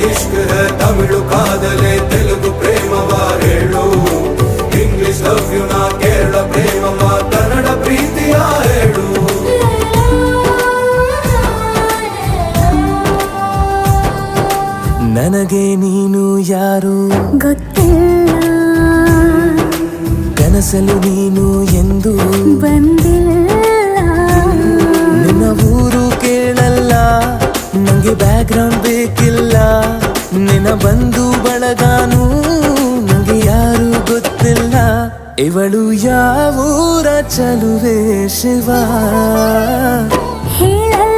ಇಷ್ಕ್ high Tamil ಕಾದಲೆ Telugu ಪ್ರೇಮವ ಹೇಳು English love you ನಾ ಕೇರಳ ಪ್ರೇಮವ ಕನ್ನಡ ಪ್ರೀತಿಯ ಹೇಳು ನನಗೆ ನೀನು ಯಾರು ಗೊತ್ತಿಲ್ಲ ಕನಸಲು ನೀನು ಎಂದು ಬಂದಿಲ್ಲ ನಿನ್ನ ಊರು ಕೇಳಲ್ಲ ನಂಗೆ ಬ್ಯಾಕ್ಗ್ರೌಂಡ್ ಬೇಕಿಲ್ಲ ನಿನ್ನ ಬಂಧು ಬಳಗಾನು ನಂಗೆ ಯಾರು ಗೊತ್ತಿಲ್ಲ ಇವಳು ಯಾವೂರ ಚಲುವೆ ಶಿವ ಹೇಳಲ್ಲ